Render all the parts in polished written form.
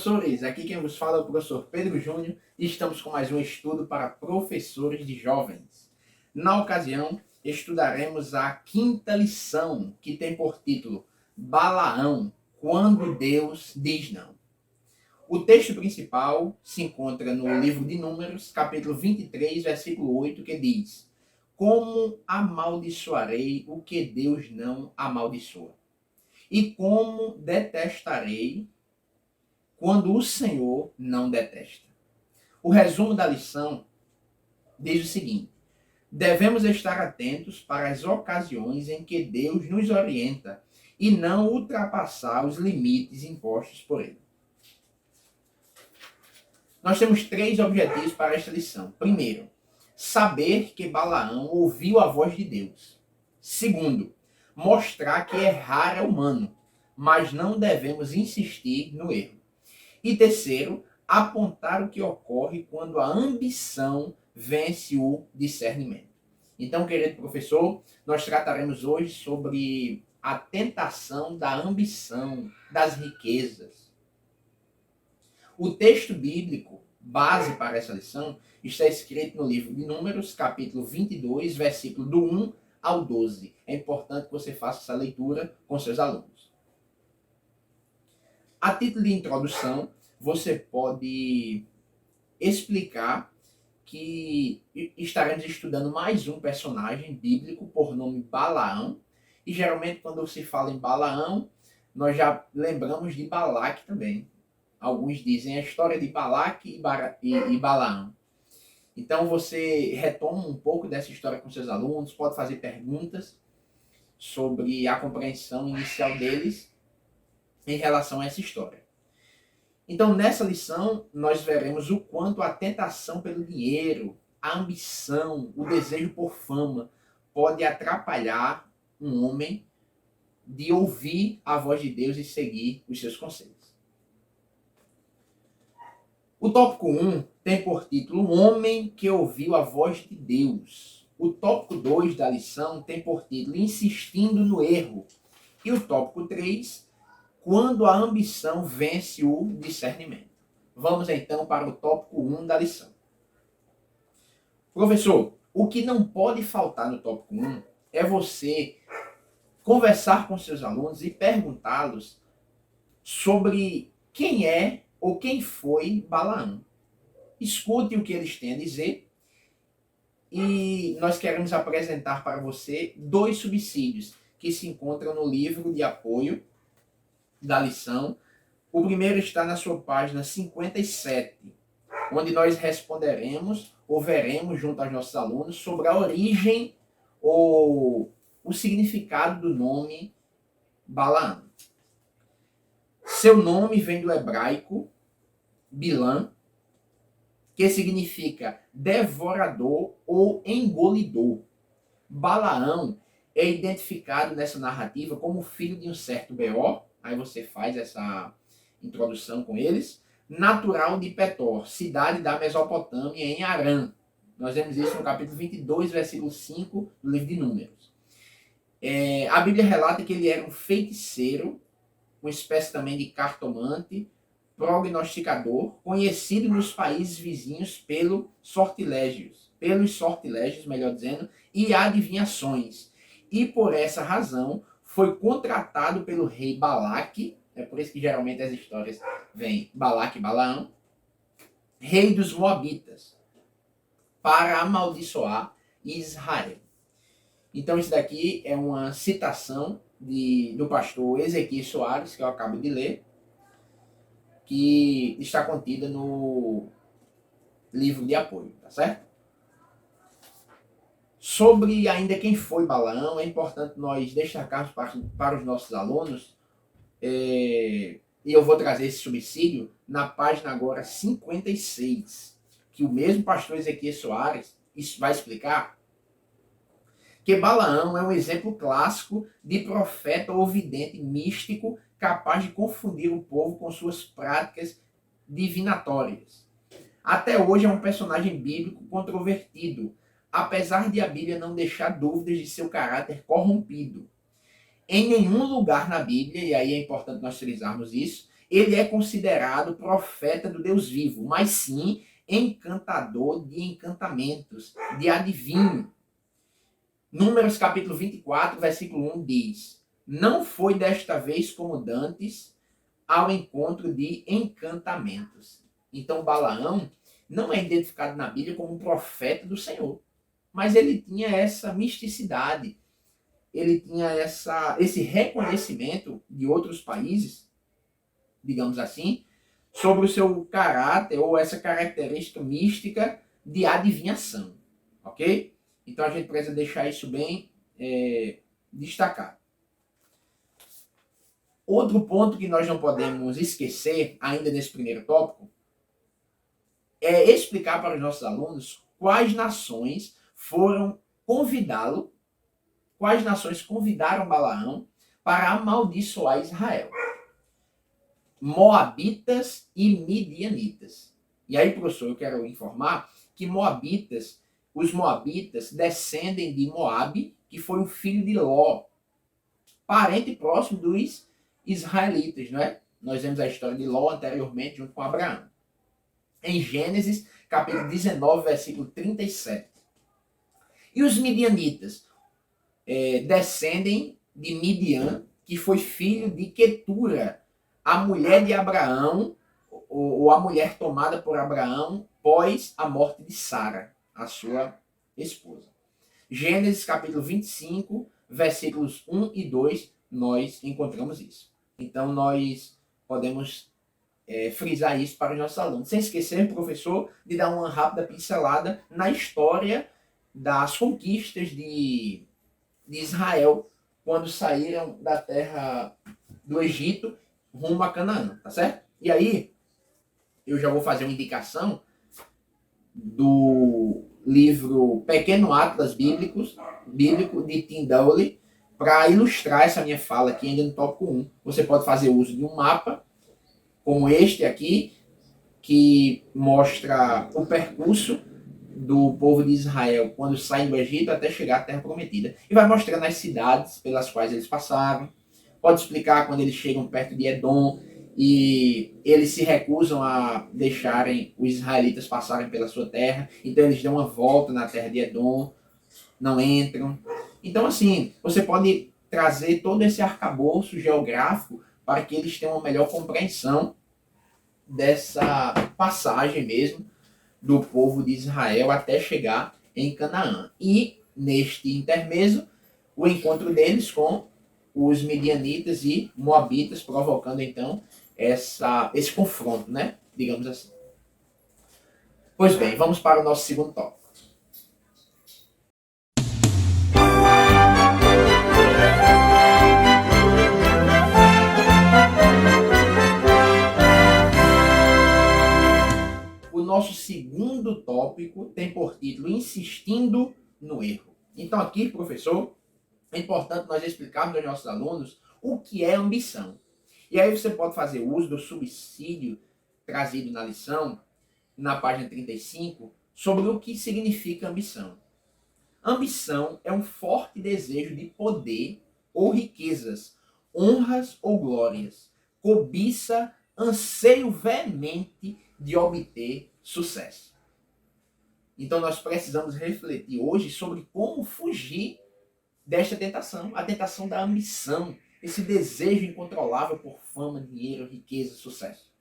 professores, aqui quem vos fala é o professor Pedro Júnior e estamos com mais um estudo para professores de jovens. Na ocasião, estudaremos a quinta lição, que tem por título Balaão, quando Deus diz não. O texto principal se encontra no livro de Números, capítulo 23, versículo 8, que diz: Como amaldiçoarei o que Deus não amaldiçoa? E como detestarei quando o Senhor não detesta? O resumo da lição diz o seguinte: devemos estar atentos para as ocasiões em que Deus nos orienta e não ultrapassar os limites impostos por Ele. Nós temos 3 objetivos para esta lição. Primeiro, saber que Balaão ouviu a voz de Deus. Segundo, mostrar que errar é humano, mas não devemos insistir no erro. E terceiro, apontar o que ocorre quando a ambição vence o discernimento. Então, querido professor, nós trataremos hoje sobre a tentação da ambição, das riquezas. O texto bíblico, base para essa lição, está escrito no livro de Números, capítulo 22, versículo do 1 ao 12. É importante que você faça essa leitura com seus alunos. A título de introdução, você pode explicar que estaremos estudando mais um personagem bíblico por nome Balaão. E geralmente quando se fala em Balaão, nós já lembramos de Balaque também. Alguns dizem a história de Balaque e Balaão. Então você retoma um pouco dessa história com seus alunos, pode fazer perguntas sobre a compreensão inicial deles em relação a essa história. Então, nessa lição, nós veremos o quanto a tentação pelo dinheiro, a ambição, o desejo por fama pode atrapalhar um homem de ouvir a voz de Deus e seguir os seus conselhos. O tópico 1 tem por título Um homem que ouviu a voz de Deus. O tópico 2 da lição tem por título Insistindo no erro. E o tópico 3, Quando a ambição vence o discernimento. Vamos então para o tópico 1 da lição. Professor, o que não pode faltar no tópico 1 é você conversar com seus alunos e perguntá-los sobre quem é ou quem foi Balaão. Escute o que eles têm a dizer e nós queremos apresentar para você 2 subsídios que se encontram no livro de apoio da lição. O primeiro está na sua página 57, onde nós responderemos ou veremos junto aos nossos alunos sobre a origem ou o significado do nome Balaão. Seu nome vem do hebraico Bilã, que significa devorador ou engolidor. Balaão é identificado nessa narrativa como filho de um certo Beor, aí você faz essa introdução com eles, natural de Petor, cidade da Mesopotâmia, em Arã. Nós vemos isso no capítulo 22, versículo 5 do livro de Números. A Bíblia relata que ele era um feiticeiro, uma espécie também de cartomante, prognosticador, conhecido nos países vizinhos pelos sortilégios, melhor dizendo, e adivinhações. E por essa razão foi contratado pelo rei Balaque, é por isso que geralmente as histórias vêm Balaque e Balaão, rei dos Moabitas, para amaldiçoar Israel. Então isso daqui é uma citação do pastor Ezequiel Soares, que eu acabo de ler, que está contida no livro de apoio, tá certo? Sobre ainda quem foi Balaão, é importante nós destacarmos para os nossos alunos, e eu vou trazer esse subsídio na página agora 56, que o mesmo pastor Ezequiel Soares vai explicar que Balaão é um exemplo clássico de profeta ou vidente místico capaz de confundir o povo com suas práticas divinatórias. Até hoje é um personagem bíblico controvertido, apesar de a Bíblia não deixar dúvidas de seu caráter corrompido. Em nenhum lugar na Bíblia, e aí é importante nós frisarmos isso, ele é considerado profeta do Deus vivo, mas sim encantador de encantamentos, de adivinho. Números capítulo 24, versículo 1 diz: Não foi desta vez como dantes ao encontro de encantamentos. Então Balaão não é identificado na Bíblia como um profeta do Senhor, mas ele tinha essa misticidade, ele tinha esse reconhecimento de outros países, digamos assim, sobre o seu caráter ou essa característica mística de adivinhação, ok? Então a gente precisa deixar isso bem destacado. Outro ponto que nós não podemos esquecer, ainda nesse primeiro tópico, é explicar para os nossos alunos quais nações foram convidá-lo, quais nações convidaram Balaão para amaldiçoar Israel. Moabitas e midianitas. E aí, professor, eu quero informar que os moabitas descendem de Moabe, que foi um filho de Ló, parente próximo dos israelitas, não é? Nós vemos a história de Ló anteriormente junto com Abraão. Em Gênesis, capítulo 19, versículo 37. E os midianitas descendem de Midian, que foi filho de Quetura, a mulher de Abraão, ou a mulher tomada por Abraão pós a morte de Sara, a sua esposa. Gênesis capítulo 25, versículos 1 e 2, nós encontramos isso. Então nós podemos frisar isso para os nossos alunos. Sem esquecer, professor, de dar uma rápida pincelada na história das conquistas de Israel quando saíram da terra do Egito rumo a Canaã, tá certo? E aí, eu já vou fazer uma indicação do livro Pequeno Atlas Bíblico de Tim Dowley para ilustrar essa minha fala aqui ainda no tópico 1. Você pode fazer uso de um mapa como este aqui, que mostra o percurso do povo de Israel quando saem do Egito até chegar à Terra Prometida. E vai mostrando as cidades pelas quais eles passaram. Pode explicar quando eles chegam perto de Edom e eles se recusam a deixarem os israelitas passarem pela sua terra. Então eles dão uma volta na terra de Edom, não entram. Então assim, você pode trazer todo esse arcabouço geográfico para que eles tenham uma melhor compreensão dessa passagem mesmo do povo de Israel até chegar em Canaã. E, neste intermezzo, o encontro deles com os midianitas e moabitas, provocando, então, esse confronto, né? Digamos assim. Pois bem, vamos para o nosso segundo tópico. O nosso segundo tópico tem por título Insistindo no Erro. Então aqui, professor, é importante nós explicarmos aos nossos alunos o que é ambição. E aí você pode fazer uso do subsídio trazido na lição, na página 35, sobre o que significa ambição. Ambição é um forte desejo de poder ou riquezas, honras ou glórias, cobiça, anseio veemente de obter sucesso. Então nós precisamos refletir hoje sobre como fugir desta tentação, a tentação da ambição, esse desejo incontrolável por fama, dinheiro, riqueza, sucesso.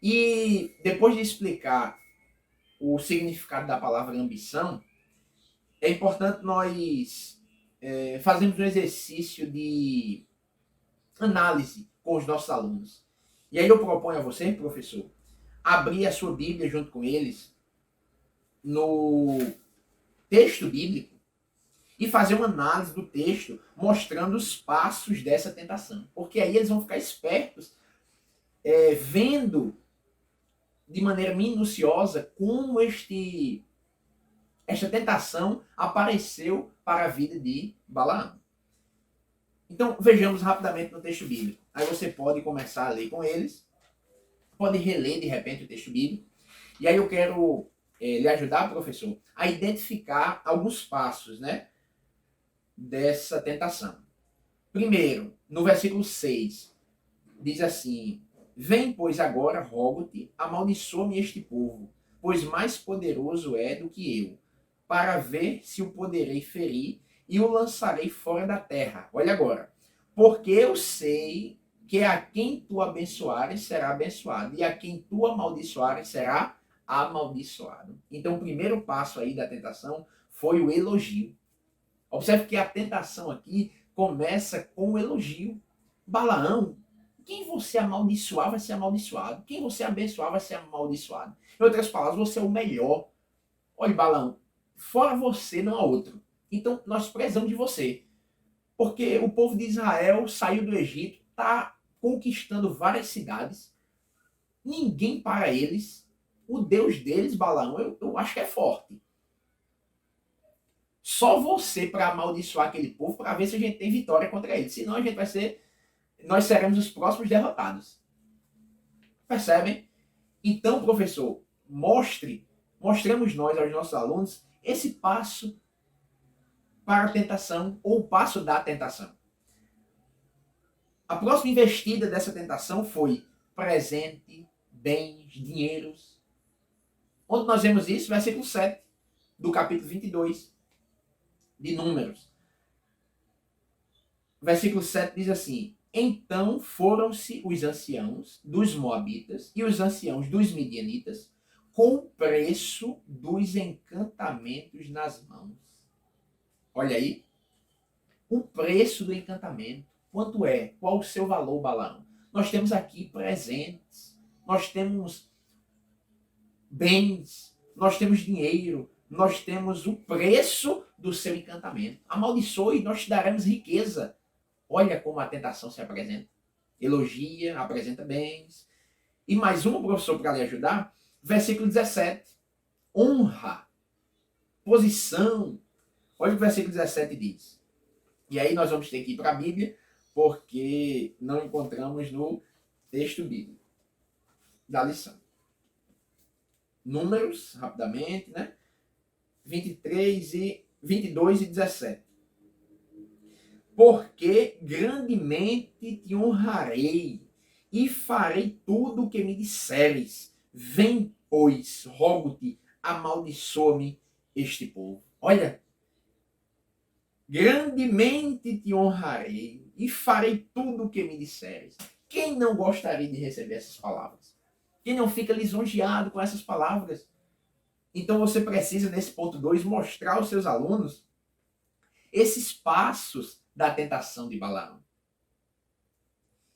E depois de explicar o significado da palavra ambição, é importante nós fazermos um exercício de análise com os nossos alunos. E aí eu proponho a você, professor, abrir a sua Bíblia junto com eles no texto bíblico e fazer uma análise do texto mostrando os passos dessa tentação. Porque aí eles vão ficar espertos vendo de maneira minuciosa como esta tentação apareceu para a vida de Balaão. Então, vejamos rapidamente no texto bíblico. Aí você pode começar a ler com eles, pode reler de repente o texto bíblico. E aí eu quero lhe ajudar, professor, a identificar alguns passos, né, dessa tentação. Primeiro, no versículo 6, diz assim: Vem, pois, agora, rogo-te, amaldiçoa-me este povo, pois mais poderoso é do que eu, para ver se o poderei ferir e o lançarei fora da terra. Olha agora. Porque eu sei que a quem tu abençoares será abençoado, e a quem tu amaldiçoares será amaldiçoado. Então, o primeiro passo aí da tentação foi o elogio. Observe que a tentação aqui começa com o elogio. Balaão, quem você amaldiçoar vai ser amaldiçoado. Quem você abençoar vai ser amaldiçoado. Em outras palavras, você é o melhor. Olha, Balaão, fora você não há outro. Então, nós prezamos de você. Porque o povo de Israel saiu do Egito, está conquistando várias cidades. Ninguém para eles. O Deus deles, Balaão, eu acho que é forte. Só você para amaldiçoar aquele povo para ver se a gente tem vitória contra eles. Senão a gente vai ser, nós seremos os próximos derrotados. Percebem? Então, professor, mostremos nós aos nossos alunos esse passo para a tentação ou o passo da tentação. A próxima investida dessa tentação foi presente, bens, dinheiros. Onde nós vemos isso? Versículo 7 do capítulo 22 de Números. Versículo 7 diz assim: Então foram-se os anciãos dos Moabitas e os anciãos dos Midianitas com o preço dos encantamentos nas mãos. Olha aí. O preço do encantamento. Quanto é? Qual o seu valor, Balaão? Nós temos aqui presentes. Nós temos bens. Nós temos dinheiro. Nós temos o preço do seu encantamento. Amaldiçoe e nós te daremos riqueza. Olha como a tentação se apresenta. Elogia, apresenta bens. E mais um, professor, para lhe ajudar. Versículo 17. Honra. Posição. Olha o que o versículo 17 diz. E aí nós vamos ter que ir para a Bíblia, porque não encontramos no texto bíblico da lição. Números, rapidamente, né? 22 e 17. Porque grandemente te honrarei e farei tudo o que me disseres. Vem, pois, rogo-te, amaldiçoa-me este povo. Olha, grandemente te honrarei e farei tudo o que me disseres. Quem não gostaria de receber essas palavras? Quem não fica lisonjeado com essas palavras? Então você precisa, nesse ponto 2, mostrar aos seus alunos esses passos da tentação de Balaão.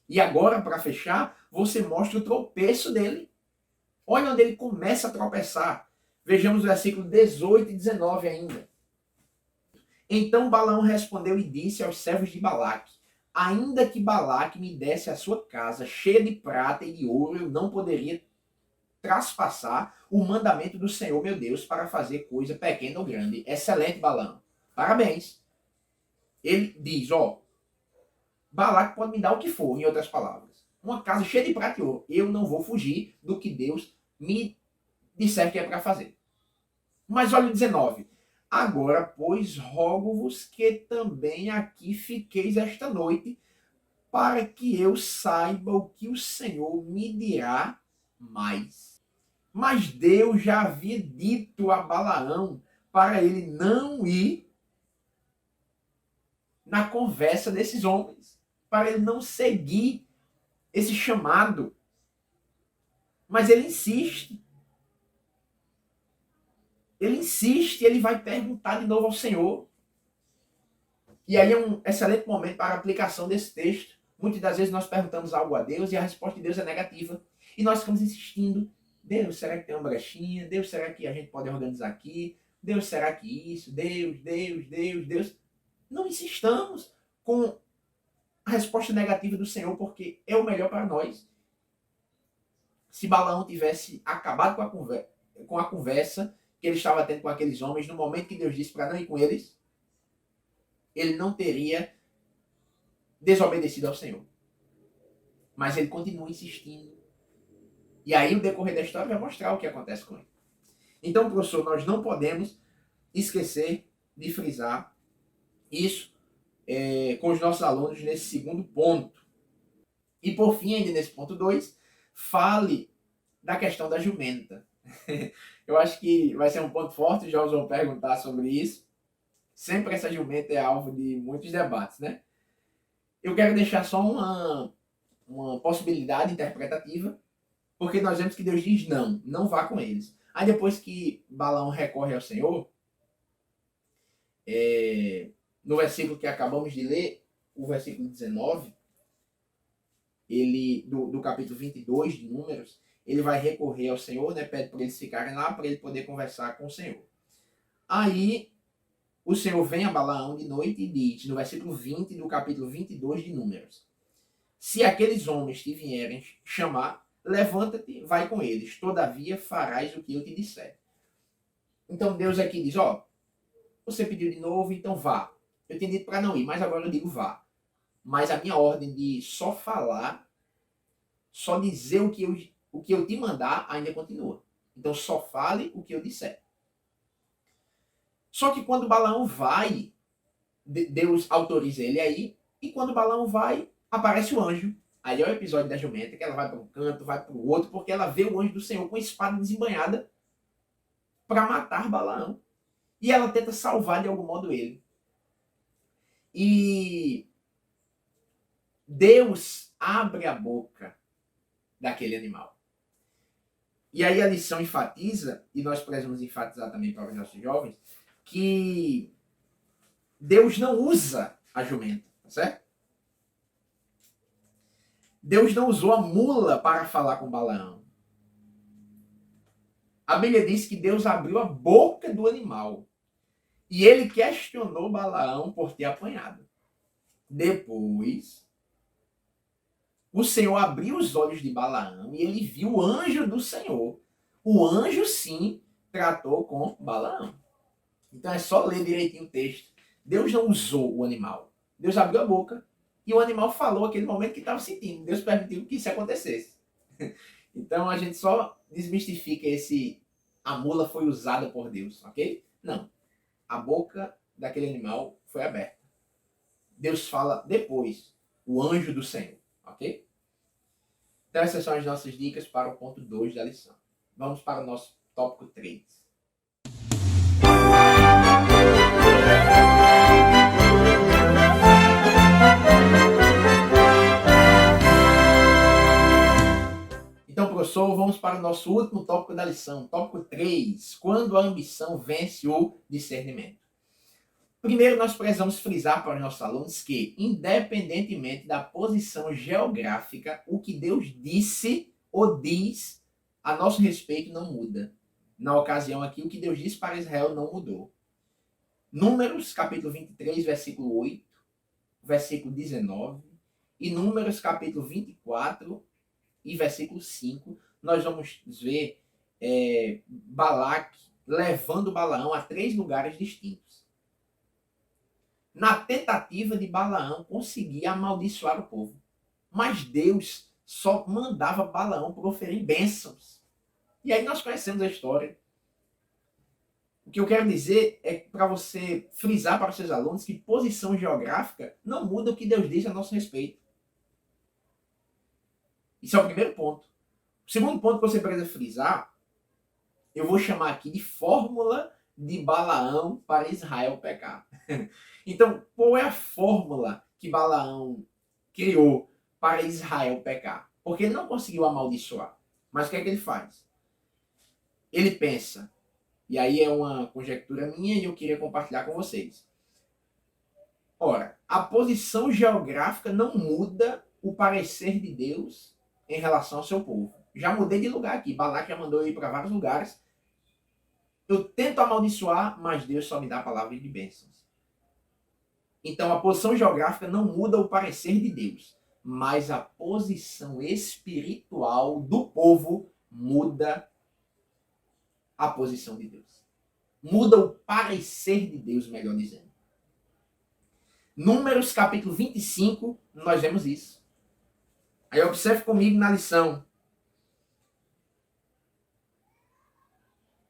E agora, para fechar, você mostra o tropeço dele. Olha onde ele começa a tropeçar. Vejamos o versículo 18 e 19 ainda. Então Balaão respondeu e disse aos servos de Balaque: Ainda que Balaque me desse a sua casa cheia de prata e de ouro, eu não poderia traspassar o mandamento do Senhor meu Deus para fazer coisa pequena ou grande. Excelente, Balaão. Parabéns. Ele diz, Balaque pode me dar o que for, em outras palavras. Uma casa cheia de prata e ouro. Eu não vou fugir do que Deus me disser que é para fazer. Mas olha o 19. Agora, pois, rogo-vos que também aqui fiqueis esta noite, para que eu saiba o que o Senhor me dirá mais. Mas Deus já havia dito a Balaão para ele não ir na conversa desses homens, para ele não seguir esse chamado. Mas ele insiste. Ele insiste, ele vai perguntar de novo ao Senhor. E aí é um excelente momento para a aplicação desse texto. Muitas das vezes nós perguntamos algo a Deus e a resposta de Deus é negativa. E nós ficamos insistindo. Deus, será que tem uma brechinha? Deus, será que a gente pode organizar aqui? Deus, será que isso? Deus. Não insistamos com a resposta negativa do Senhor, porque é o melhor para nós. Se Balaão tivesse acabado com a conversa que ele estava tendo com aqueles homens, no momento que Deus disse para não ir com eles, ele não teria desobedecido ao Senhor. Mas ele continua insistindo. E aí o decorrer da história vai mostrar o que acontece com ele. Então, professor, nós não podemos esquecer de frisar isso com os nossos alunos nesse segundo ponto. E por fim, ainda nesse ponto 2, fale da questão da jumenta. Eu acho que vai ser um ponto forte, já vão perguntar sobre isso. Sempre essa jumenta é alvo de muitos debates, né? Eu quero deixar só uma possibilidade interpretativa, porque nós vemos que Deus diz não vá com eles. Aí depois que Balaão recorre ao Senhor, no versículo que acabamos de ler, o versículo 19, do capítulo 22 de Números, ele vai recorrer ao Senhor, né? Pede para eles ficarem lá, para ele poder conversar com o Senhor. Aí o Senhor vem a Balaão de noite e diz, no versículo 20 do capítulo 22 de Números: se aqueles homens te vierem chamar, levanta-te, vai com eles, todavia farás o que eu te disser. Então Deus aqui diz, você pediu de novo, então vá. Eu tinha dito para não ir, mas agora eu digo vá. Mas a minha ordem de só falar, só dizer o que eu te mandar, ainda continua. Então só fale o que eu disser. Só que quando Balaão vai, Deus autoriza ele aí, e quando Balaão vai, aparece o anjo. Aí é o episódio da jumenta, que ela vai para um canto, vai para o outro, porque ela vê o anjo do Senhor com a espada desembanhada para matar Balaão. E ela tenta salvar de algum modo ele. E Deus abre a boca daquele animal. E aí a lição enfatiza, e nós precisamos enfatizar também para os nossos jovens, que Deus não usa a jumenta, tá certo? Deus não usou a mula para falar com Balaão. A Bíblia diz que Deus abriu a boca do animal. E ele questionou Balaão por ter apanhado. Depois, o Senhor abriu os olhos de Balaão e ele viu o anjo do Senhor. O anjo, sim, tratou com Balaão. Então é só ler direitinho o texto. Deus não usou o animal. Deus abriu a boca e o animal falou aquele momento que estava sentindo. Deus permitiu que isso acontecesse. Então a gente só desmistifica a mula foi usada por Deus, ok? Não. A boca daquele animal foi aberta. Deus fala depois, o anjo do Senhor, ok? Então essas são as nossas dicas para o ponto 2 da lição. Vamos para o nosso tópico 3. Então, professor, vamos para o nosso último tópico da lição, tópico 3, quando a ambição vence o discernimento. Primeiro, nós precisamos frisar para os nossos alunos que, independentemente da posição geográfica, o que Deus disse ou diz a nosso respeito não muda. Na ocasião aqui, o que Deus disse para Israel não mudou. Números, capítulo 23, versículo 8, versículo 19, e Números, capítulo 24, e versículo 5, nós vamos ver Balaque levando Balaão a 3 lugares distintos. Na tentativa de Balaão conseguir amaldiçoar o povo. Mas Deus só mandava Balaão proferir bênçãos. E aí nós conhecemos a história. O que eu quero dizer é para você frisar para os seus alunos que posição geográfica não muda o que Deus diz a nosso respeito. Isso é o primeiro ponto. O segundo ponto que você precisa frisar, eu vou chamar aqui de fórmula de Balaão para Israel pecar. Então, qual é a fórmula que Balaão criou para Israel pecar? Porque ele não conseguiu amaldiçoar. Mas o que é que ele faz? Ele pensa, e aí é uma conjectura minha e eu queria compartilhar com vocês. Ora, a posição geográfica não muda o parecer de Deus em relação ao seu povo. Já mudei de lugar aqui. Balaque já mandou eu ir para vários lugares. Eu tento amaldiçoar, mas Deus só me dá a palavra de bênçãos. Então a posição geográfica não muda o parecer de Deus, mas a posição espiritual do povo muda a posição de Deus. Muda o parecer de Deus, melhor dizendo. Números capítulo 25, nós vemos isso. Aí observe comigo na lição.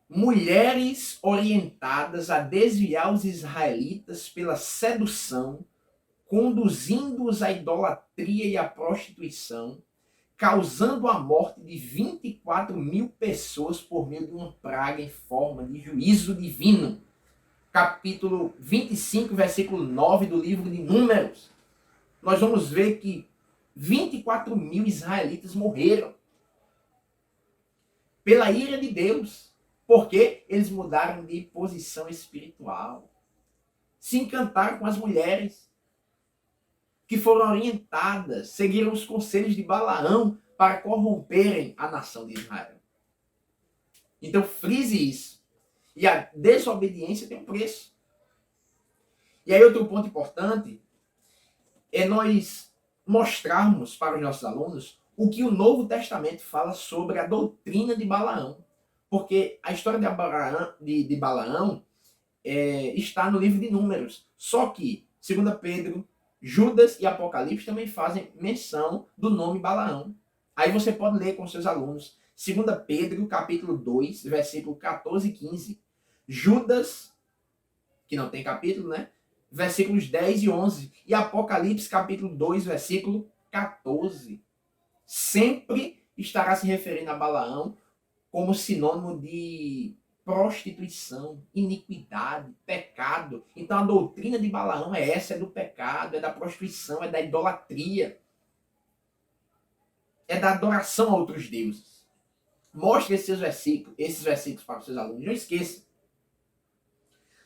Mulheres orientadas a desviar os israelitas pela sedução conduzindo-os à idolatria e à prostituição, causando a morte de 24 mil pessoas por meio de uma praga em forma de juízo divino. Capítulo 25, versículo 9 do livro de Números. Nós vamos ver que 24 mil israelitas morreram pela ira de Deus, porque eles mudaram de posição espiritual, se encantaram com as mulheres que foram orientadas, seguiram os conselhos de Balaão para corromperem a nação de Israel. Então frise isso. E a desobediência tem um preço. E aí outro ponto importante é nós mostrarmos para os nossos alunos o que o Novo Testamento fala sobre a doutrina de Balaão. Porque a história de Balaão está no livro de Números. Só que, 2 Pedro, Judas e Apocalipse também fazem menção do nome Balaão. Aí você pode ler com seus alunos. 2 Pedro, capítulo 2, versículo 14 e 15. Judas, que não tem capítulo, né? Versículos 10 e 11. E Apocalipse, capítulo 2, versículo 14. Sempre estará se referindo a Balaão como sinônimo de prostituição, iniquidade, pecado. Então a doutrina de Balaão é essa, é do pecado, é da prostituição, é da idolatria, é da adoração a outros deuses. Mostre esses versículos para os seus alunos, não esqueça.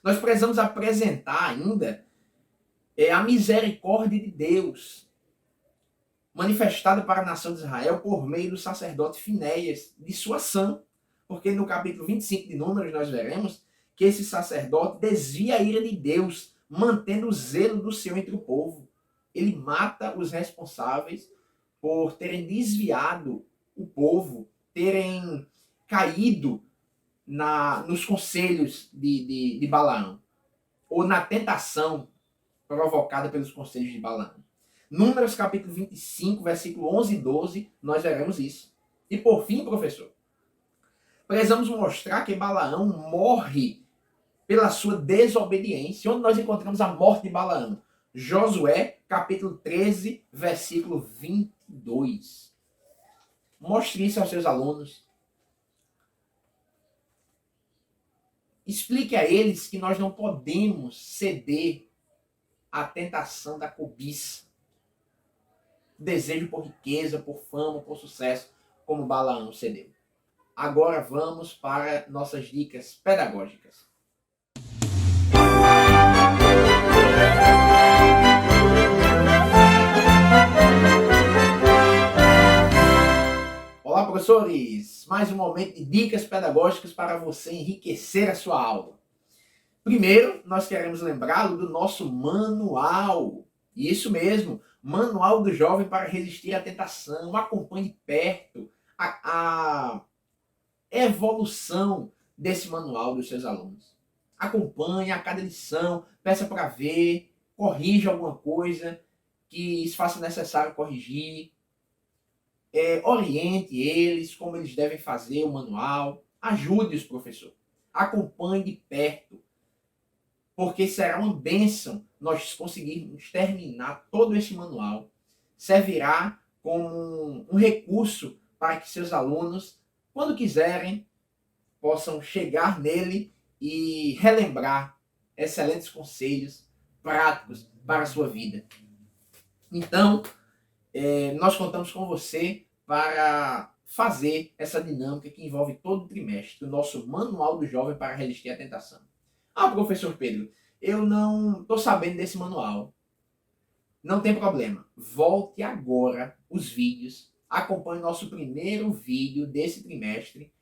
Nós precisamos apresentar ainda a misericórdia de Deus manifestada para a nação de Israel por meio do sacerdote Finéias, de sua sã. Porque no capítulo 25 de Números nós veremos que esse sacerdote desvia a ira de Deus, mantendo o zelo do Senhor entre o povo. Ele mata os responsáveis por terem desviado o povo, terem caído nos conselhos de Balaão, ou na tentação provocada pelos conselhos de Balaão. Números capítulo 25, versículo 11 e 12, nós veremos isso. E por fim, professor, precisamos mostrar que Balaão morre pela sua desobediência. Onde nós encontramos a morte de Balaão? Josué, capítulo 13, versículo 22. Mostre isso aos seus alunos. Explique a eles que nós não podemos ceder à tentação da cobiça, desejo por riqueza, por fama, por sucesso, como Balaão cedeu. Agora vamos para nossas dicas pedagógicas. Olá, professores! Mais um momento de dicas pedagógicas para você enriquecer a sua aula. Primeiro, nós queremos lembrá-lo do nosso manual. Isso mesmo, Manual do Jovem para Resistir à Tentação. Acompanhe de perto a evolução desse manual dos seus alunos. Acompanhe a cada lição, peça para ver, corrija alguma coisa que se faça necessário corrigir. Oriente eles como eles devem fazer o manual. Ajude-os, professor. Acompanhe de perto. Porque será uma bênção nós conseguirmos terminar todo esse manual. Servirá como um recurso para que seus alunos, quando quiserem, possam chegar nele e relembrar excelentes conselhos práticos para a sua vida. Então, nós contamos com você para fazer essa dinâmica que envolve todo o trimestre, o nosso Manual do Jovem para Resistir à Tentação. Ah, professor Pedro, eu não estou sabendo desse manual. Não tem problema. Volte agora os vídeos. Acompanhe o nosso primeiro vídeo desse trimestre,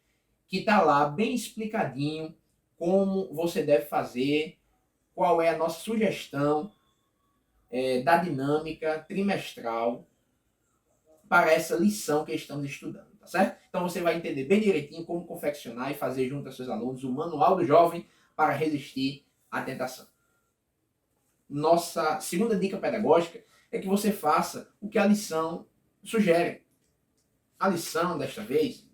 que está lá bem explicadinho como você deve fazer, qual é a nossa sugestão da dinâmica trimestral para essa lição que estamos estudando, tá certo? Então você vai entender bem direitinho como confeccionar e fazer junto aos seus alunos o Manual do Jovem para Resistir à Tentação. Nossa segunda dica pedagógica é que você faça o que a lição sugere. A lição, desta vez,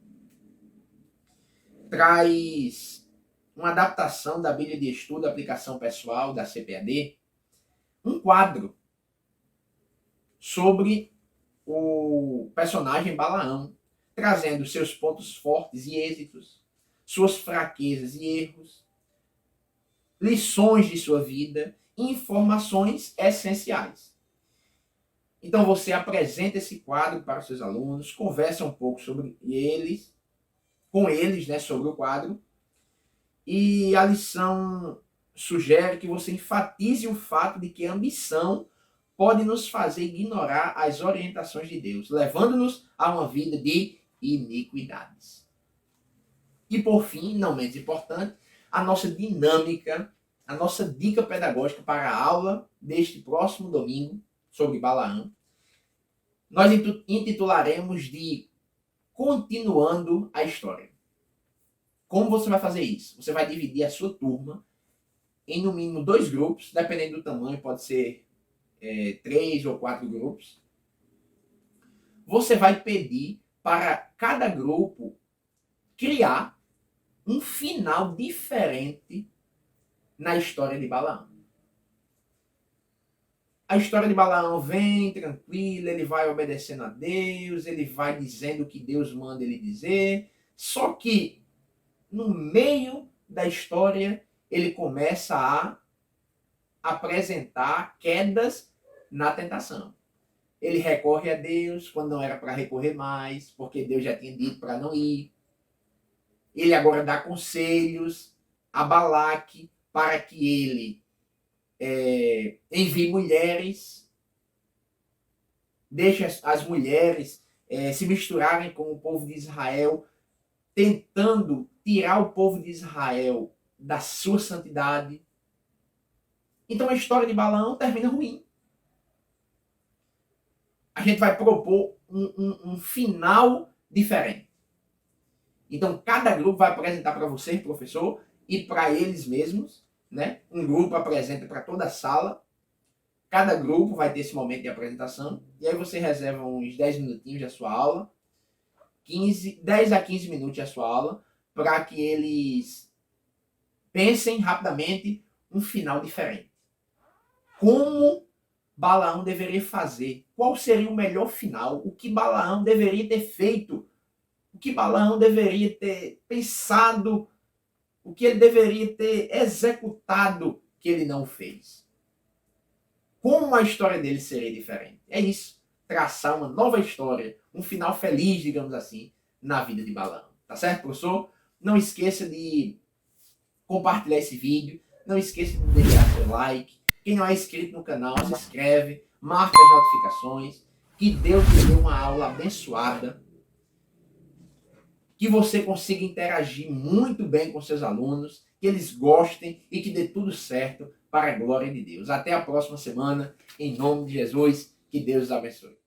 traz uma adaptação da Bíblia de Estudo, aplicação pessoal da CPAD, um quadro sobre o personagem Balaão, trazendo seus pontos fortes e êxitos, suas fraquezas e erros, lições de sua vida, informações essenciais. Então você apresenta esse quadro para os seus alunos, conversa um pouco sobre eles, com eles, né, sobre o quadro, e a lição sugere que você enfatize o fato de que a ambição pode nos fazer ignorar as orientações de Deus, levando-nos a uma vida de iniquidades. E por fim, não menos importante, a nossa dinâmica, a nossa dica pedagógica para a aula deste próximo domingo sobre Balaão, nós intitularemos de Continuando a História. Como você vai fazer isso? Você vai dividir a sua turma em no mínimo 2 grupos, dependendo do tamanho, pode ser 3 ou 4 grupos. Você vai pedir para cada grupo criar um final diferente na história de Balaão. A história de Balaão vem tranquila, ele vai obedecendo a Deus, ele vai dizendo o que Deus manda ele dizer, só que no meio da história ele começa a apresentar quedas na tentação. Ele recorre a Deus quando não era para recorrer mais, porque Deus já tinha dito para não ir. Ele agora dá conselhos a Balaque para que ele envie mulheres, deixe as mulheres se misturarem com o povo de Israel, tentando tirar o povo de Israel da sua santidade. Então a história de Balaão termina ruim. A gente vai propor um final diferente. Então cada grupo vai apresentar para você, professor, e para eles mesmos, né? Um grupo apresenta para toda a sala. Cada grupo vai ter esse momento de apresentação. E aí você reserva uns 10 minutinhos da sua aula, 10 a 15 minutos da sua aula, para que eles pensem rapidamente um final diferente. Como Balaão deveria fazer? Qual seria o melhor final? O que Balaão deveria ter feito? O que Balaão deveria ter pensado? O que ele deveria ter executado que ele não fez? Como a história dele seria diferente? É isso. Traçar uma nova história, um final feliz, digamos assim, na vida de Balaão. Tá certo, professor? Não esqueça de compartilhar esse vídeo. Não esqueça de deixar seu like. Quem não é inscrito no canal, se inscreve, marca as notificações. Que Deus te dê uma aula abençoada. Que você consiga interagir muito bem com seus alunos, que eles gostem e que dê tudo certo para a glória de Deus. Até a próxima semana, em nome de Jesus, que Deus os abençoe.